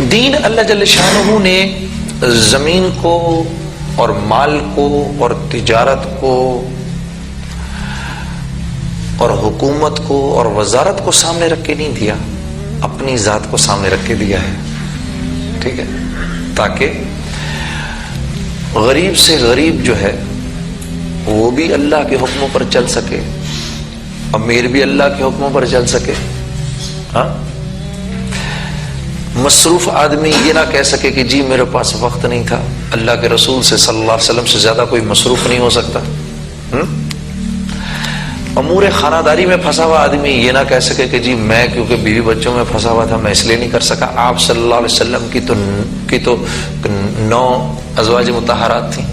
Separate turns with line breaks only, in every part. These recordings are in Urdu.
دین اللہ جل شانہ نے زمین کو اور مال کو اور تجارت کو اور حکومت کو اور وزارت کو سامنے رکھ کے نہیں دیا، اپنی ذات کو سامنے رکھ کے دیا ہے، ٹھیک ہے، تاکہ غریب سے غریب جو ہے وہ بھی اللہ کے حکموں پر چل سکے، امیر بھی اللہ کے حکموں پر چل سکے، ہاں، مصروف آدمی یہ نہ کہہ سکے کہ جی میرے پاس وقت نہیں تھا، اللہ کے رسول سے صلی اللہ علیہ وسلم سے زیادہ کوئی مصروف نہیں ہو سکتا، امور خانہ داری میں پھنسا ہوا آدمی یہ نہ کہہ سکے کہ جی میں کیونکہ بیوی بچوں میں پھنسا ہوا تھا میں اس لیے نہیں کر سکا۔ آپ صلی اللہ علیہ وسلم کی تو 9 ازواج مطہرات تھیں،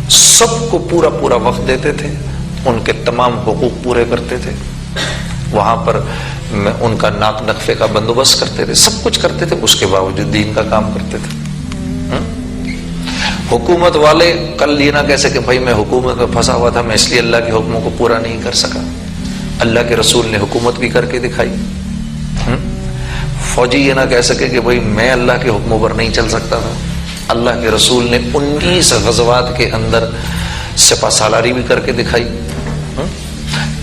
سب کو پورا وقت دیتے تھے، ان کے تمام حقوق پورے کرتے تھے، وہاں پر ان کا ناک نقفے کا بندوبست کرتے تھے، سب کچھ کرتے تھے، اس کے باوجود دین کا کام کرتے تھے۔ حکومت والے کل یہ نہ کہہ سکے بھائی میں حکومت میں پھنسا ہوا تھا میں اس لیے اللہ کے حکموں کو پورا نہیں کر سکا، اللہ کے رسول نے حکومت بھی کر کے دکھائی۔ فوجی یہ نہ کہہ سکے کہ بھائی میں اللہ کے حکموں پر نہیں چل سکتا تھا، اللہ کے رسول نے 19 غزوات کے اندر سپہ سالاری بھی کر کے دکھائی۔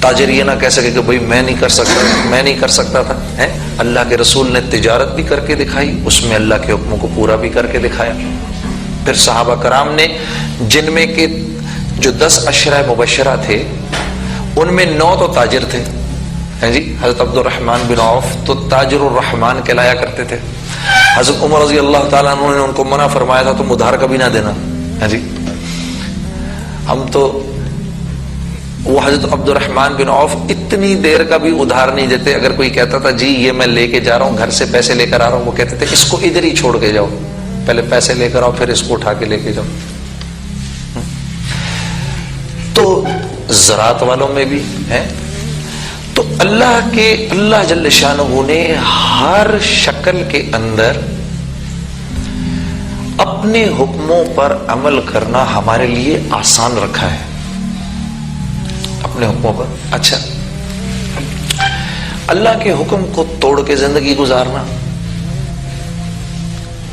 تاجر یہ نہ کہہ سکے کہ بھائی میں نہیں کر سکتا تھا، اللہ کے رسول نے تجارت بھی کر کے دکھائی، اس میں اللہ کے حکموں کو پورا بھی کر کے دکھایا۔ پھر صحابہ کرام نے جن میں کے جو 10 عشرہ مبشرہ تھے ان میں 9 تو تاجر تھے، جی حضرت عبد الرحمن بن عوف تو تاجر الرحمن کہلایا کرتے تھے، حضرت عمر رضی اللہ تعالیٰ عنہ نے ان کو منع فرمایا تھا تم ادھار کبھی نہ دینا، جی ہم تو وہ حضرت عبد الرحمن بن عوف اتنی دیر کا بھی ادھار نہیں دیتے، اگر کوئی کہتا تھا جی یہ میں لے کے جا رہا ہوں گھر سے پیسے لے کر آ رہا ہوں، وہ کہتے تھے اس کو ادھر ہی چھوڑ کے جاؤ، پہلے پیسے لے کر آؤ پھر اس کو اٹھا کے لے کے جاؤ۔ تو زراعت والوں میں بھی ہے، تو اللہ جل شانہ نے ہر شکل کے اندر اپنے حکموں پر عمل کرنا ہمارے لیے آسان رکھا ہے، اپنے حکموں پر۔ اچھا، اللہ کے حکم کو توڑ کے زندگی گزارنا،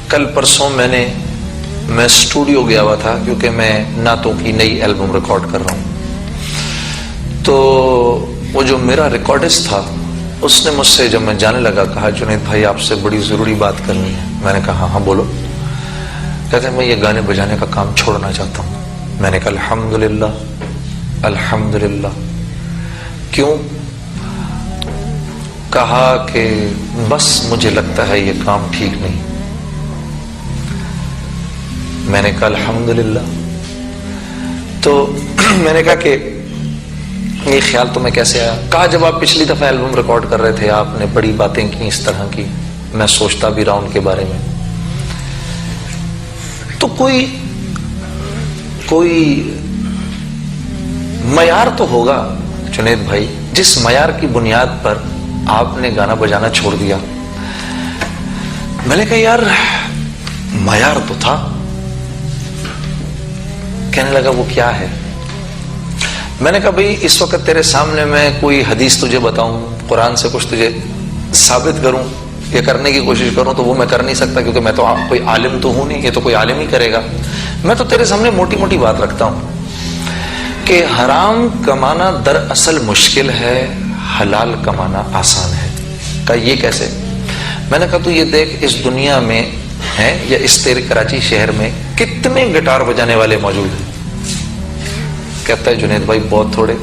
کل پرسوں میں اسٹوڈیو گیا ہوا تھا کیونکہ میں نعتوں کی نئی البم ریکارڈ کر رہا ہوں، تو وہ جو میرا ریکارڈسٹ تھا اس نے مجھ سے جب میں جانے لگا کہا جنید بھائی آپ سے بڑی ضروری بات کرنی ہے۔ میں نے کہا ہاں بولو۔ کہتے ہیں میں یہ گانے بجانے کا کام چھوڑنا چاہتا ہوں۔ میں نے کہا الحمدللہ الحمدللہ۔ کیوں؟ کہا کہ بس مجھے لگتا ہے یہ کام ٹھیک نہیں۔ میں نے کہا الحمدللہ۔ تو میں نے کہا کہ یہ خیال تمہیں کیسے آیا؟ کہا جب آپ پچھلی دفعہ البم ریکارڈ کر رہے تھے آپ نے بڑی باتیں کی اس طرح کی، میں سوچتا بھی رہا ان کے بارے میں، تو کوئی معیار تو ہوگا جنید بھائی جس معیار کی بنیاد پر آپ نے گانا بجانا چھوڑ دیا۔ میں نے کہا یار معیار تو تھا۔ کہنے لگا وہ کیا ہے؟ میں نے کہا بھئی اس وقت تیرے سامنے میں کوئی حدیث تجھے بتاؤں، قرآن سے کچھ تجھے ثابت کروں، یہ کرنے کی کوشش کروں تو وہ میں کر نہیں سکتا کیونکہ میں تو کوئی عالم تو ہوں نہیں، یہ تو کوئی عالم ہی کرے گا۔ میں تو تیرے سامنے موٹی موٹی بات رکھتا ہوں کہ حرام کمانا دراصل مشکل ہے، حلال کمانا آسان ہے۔ کہا یہ کیسے؟ میں نے کہا تو یہ دیکھ اس دنیا میں ہے یا اس تیرے کراچی شہر میں کتنے گٹار بجانے والے موجود ہیں؟ کہتا ہے جنید بھائی بہت تھوڑے۔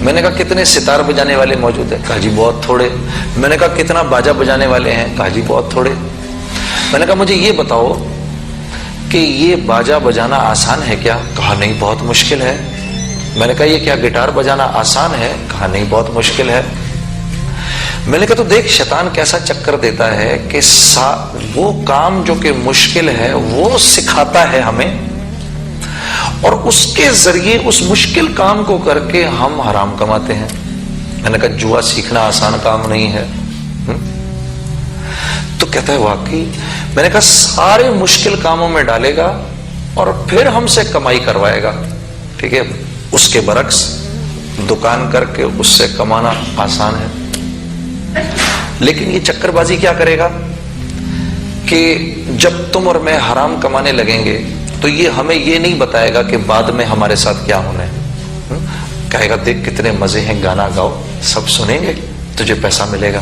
میں نے کہا کتنے ستار بجانے والے موجود ہیں؟ کہا جی بہت تھوڑے۔ میں نے کہا کتنا باجا بجانے والے ہیں؟ کہا جی بہت تھوڑے۔ میں نے کہا مجھے یہ بتاؤ کہ یہ باجا بجانا آسان ہے کیا؟ کہا نہیں بہت مشکل ہے۔ میں نے کہا یہ کیا گٹار بجانا آسان ہے؟ کہا نہیں بہت مشکل ہے۔ میں نے کہا تو دیکھ شیطان کیسا چکر دیتا ہے کہ وہ کام جو کہ مشکل ہے وہ سکھاتا ہے ہمیں، اور اس کے ذریعے اس مشکل کام کو کر کے ہم حرام کماتے ہیں۔ میں نے کہا جوا سیکھنا آسان کام نہیں ہے۔ تو کہتا ہے واقعی؟ میں نے کہا سارے مشکل کاموں میں ڈالے گا اور پھر ہم سے کمائی کروائے گا، ٹھیک ہے؟ اس کے برعکس دکان کر کے اس سے کمانا آسان ہے، لیکن یہ چکر بازی کیا کرے گا کہ جب تم اور میں حرام کمانے لگیں گے تو یہ ہمیں یہ نہیں بتائے گا کہ بعد میں ہمارے ساتھ کیا ہونا ہے. کہے گا دیکھ کتنے مزے ہیں، گانا گاؤ، سب سنیں گے، تجھے پیسہ ملے گا.